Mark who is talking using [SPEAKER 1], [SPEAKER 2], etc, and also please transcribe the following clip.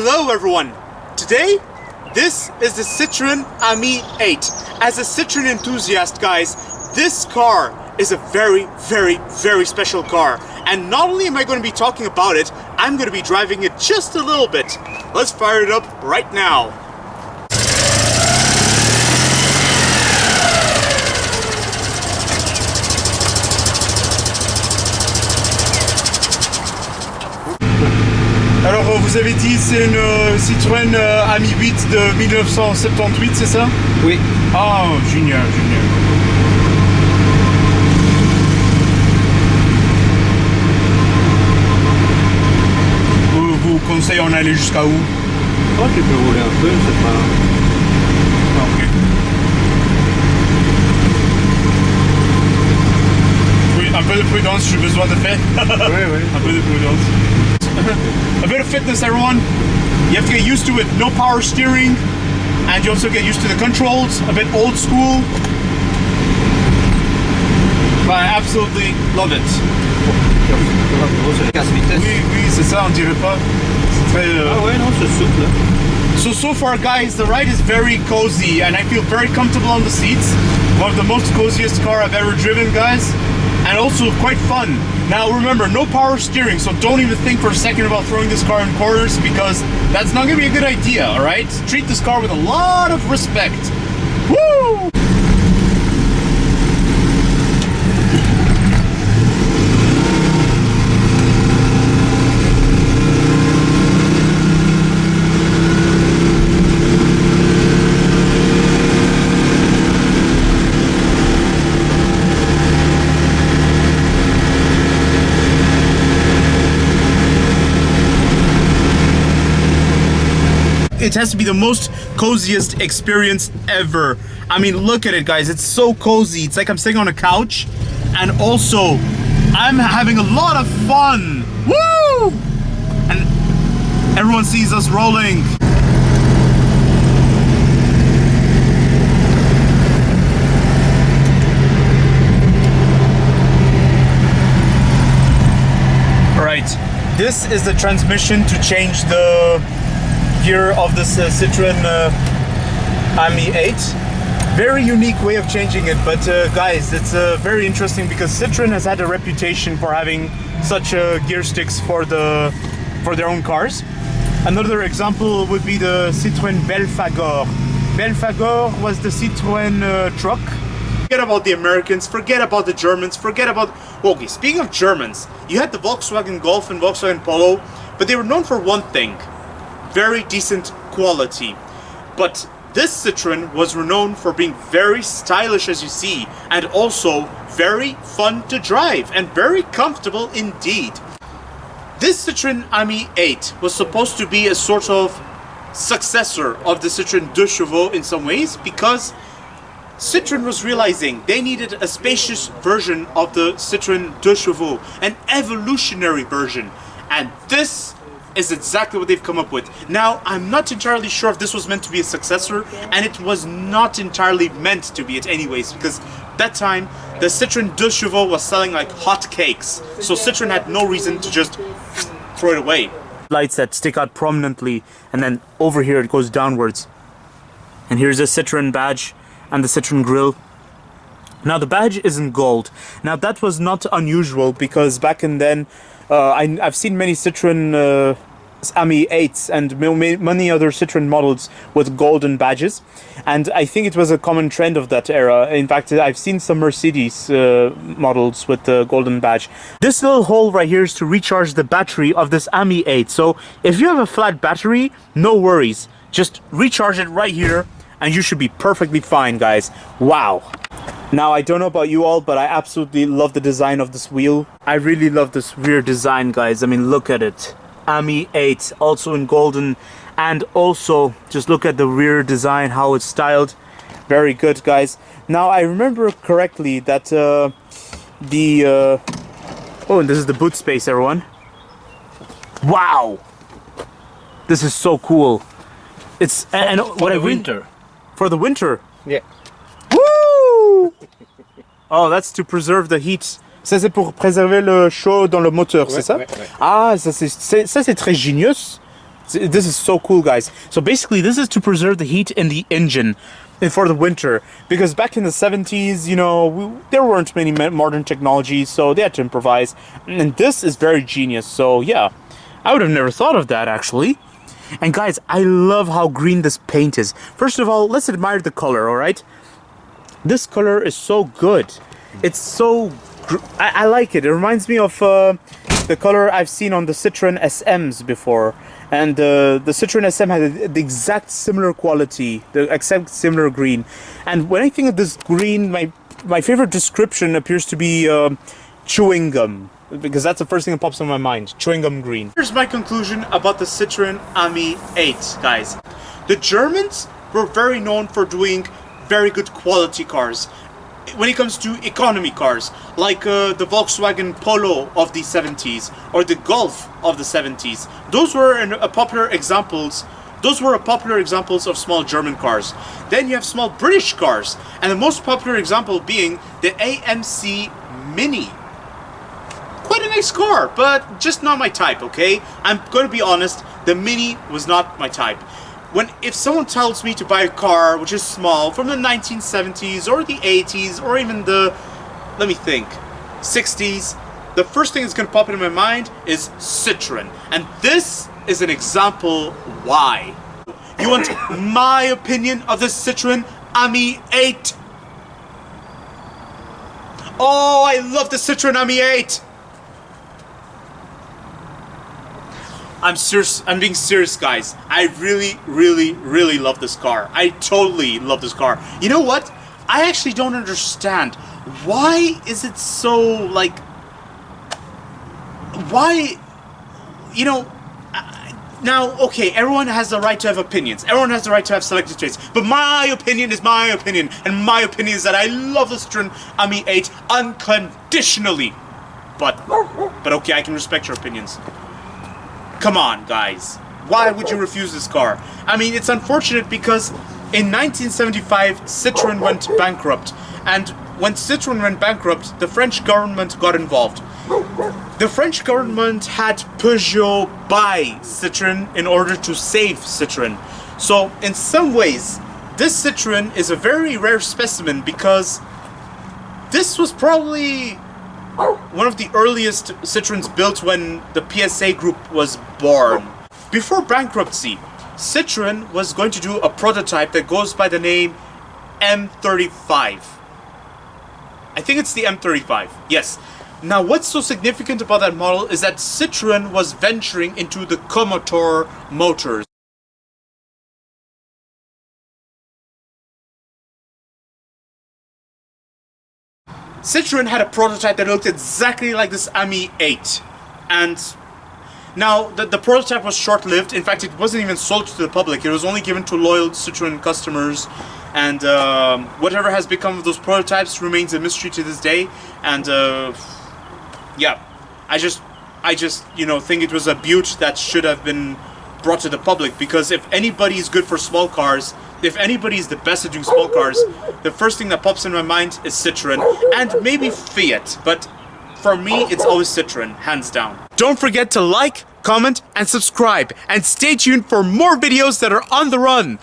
[SPEAKER 1] Hello everyone! Today, this is the Citroen Ami 8. As a Citroen enthusiast, guys, this car is a very, very, very special car. And not only am I going to be talking about it, I'm going to be driving it just a little bit. Let's fire it up right now. Alors vous avez dit c'est une Citroen Ami 8 de 1978, c'est ça?
[SPEAKER 2] Oui.
[SPEAKER 1] Ah, génial, génial. Vous conseillez en aller jusqu'à où?
[SPEAKER 2] Oh, tu peux rouler un peu, c'est pas...
[SPEAKER 1] Ah, ok. Oui, un peu de prudence, j'ai besoin de faire.
[SPEAKER 2] Oui, oui.
[SPEAKER 1] Un peu de prudence. A bit of fitness, everyone. You have to get used to it. No power steering, and you also get used to the controls. A bit old school, but I absolutely love it. Oui, oui, c'est ça, on dirait pas. C'est très.
[SPEAKER 2] Ah ouais, non, c'est souple.
[SPEAKER 1] So far, guys, the ride is very cozy, and I feel very comfortable on the seats. One of the most coziest car I've ever driven, guys. And also quite fun. Now remember, no power steering, so don't even think for a second about throwing this car in corners, because that's not gonna be a good idea, alright? Treat this car with a lot of respect. Woo! It has to be the most coziest experience ever. I mean, look at it, guys. It's so cozy. It's like I'm sitting on a couch, and also I'm having a lot of fun. Woo! And everyone sees us rolling. All right, this is the transmission to change the gear of this Citroen Ami 8. Very unique way of changing it, but guys, it's very interesting because Citroen has had a reputation for having such gear sticks for their own cars. Another example would be the Citroen Belfagor. Belfagor was the Citroen truck. Forget about the Americans, forget about the Germans, forget about... Okay, speaking of Germans, you had the Volkswagen Golf and Volkswagen Polo, but they were known for one thing: very decent quality. But this Citroen was renowned for being very stylish, as you see, and also very fun to drive and very comfortable indeed. This Citroen Ami 8 was supposed to be a sort of successor of the Citroen 2 Chevaux in some ways, because Citroen was realizing they needed a spacious version of the Citroen 2 Chevaux, an evolutionary version, and this is exactly what they've come up with. Now, I'm not entirely sure if this was meant to be a successor, and it was not entirely meant to be it anyways, because that time the Citroen 2 Chevaux was selling like hotcakes, so Citroen had no reason to just throw it away. Lights that stick out prominently, and then over here it goes downwards. And here's a Citroen badge and the Citroen grille. Now the badge is in gold. Now that was not unusual, because back in then I've seen many Citroen Ami 8s and many other Citroen models with golden badges, and I think it was a common trend of that era. In fact, I've seen some Mercedes models with the golden badge. This little hole right here is to recharge the battery of this Ami 8. So if you have a flat battery, no worries. Just recharge it right here and you should be perfectly fine, guys. Wow. Now, I don't know about you all, but I absolutely love the design of this wheel. I really love this rear design, guys. I mean, look at it. Ami 8, also in golden, and also just look at the rear design, how it's styled. Very good, guys. Now, I remember correctly that oh, and this is the boot space, everyone. Wow! This is so cool. It's and
[SPEAKER 2] for the winter.
[SPEAKER 1] For the winter.
[SPEAKER 2] Yeah.
[SPEAKER 1] Woo! Oh, that's to preserve the heat. Ça c'est pour préserver le chaud dans le moteur, c'est ça?
[SPEAKER 2] Ouais.
[SPEAKER 1] Ah, ça c'est très ingénieux. This is so cool, guys. So basically, this is to preserve the heat in the engine for the winter. Because back in the 70s, you know, there weren't many modern technologies, so they had to improvise. And this is very genius. So yeah, I would have never thought of that, actually. And guys, I love how green this paint is. First of all, let's admire the color, all right? This color is so good. It's so... I like it. It reminds me of the color I've seen on the Citroen SMs before. And the Citroen SM had the exact similar quality, the exact similar green. And when I think of this green, my favorite description appears to be chewing gum. Because that's the first thing that pops in my mind. Chewing gum green. Here's my conclusion about the Citroen Ami 8, guys. The Germans were very known for doing very good quality cars. When it comes to economy cars, like the Volkswagen Polo of the 70s or the Golf of the 70s, those were popular examples. Those were popular examples of small German cars. Then you have small British cars, and the most popular example being the AMC Mini. Quite a nice car, but just not my type. Okay, I'm going to be honest. The Mini was not my type. If someone tells me to buy a car which is small from the 1970s or the 80s or even the, let me think, 60s, the first thing that's going to pop into my mind is Citroen. And this is an example why. You want my opinion of the Citroen Ami 8? Oh, I love the Citroen Ami 8! I'm serious. I'm being serious, guys. I really love this car. I totally love this car. You know what? I actually don't understand. Why is it so, like... Why... You know... Now, okay, everyone has the right to have opinions. Everyone has the right to have selected tastes. But my opinion is my opinion. And my opinion is that I love the Citroen Ami 8 unconditionally. But okay, I can respect your opinions. Come on, guys. Why would you refuse this car? I mean, it's unfortunate because in 1975, Citroen went bankrupt. And when Citroen went bankrupt, the French government got involved. The French government had Peugeot buy Citroen in order to save Citroen. So, in some ways, this Citroen is a very rare specimen because this was probably one of the earliest Citroens built when the PSA group was born. Before bankruptcy, Citroen was going to do a prototype that goes by the name M35. I think it's the M35, yes. Now what's so significant about that model is that Citroen was venturing into the comotor motors. Citroen had a prototype that looked exactly like this Ami 8, and now the prototype was short-lived. In fact, it wasn't even sold to the public. It was only given to loyal Citroen customers, and whatever has become of those prototypes remains a mystery to this day. And yeah, I just you know think it was a beaut that should have been brought to the public, because if anybody is good for small cars, if anybody is the best at doing small cars, the first thing that pops in my mind is Citroen, and maybe Fiat, but for me, it's always Citroen, hands down. Don't forget to like, comment, and subscribe, and stay tuned for more videos that are on the run.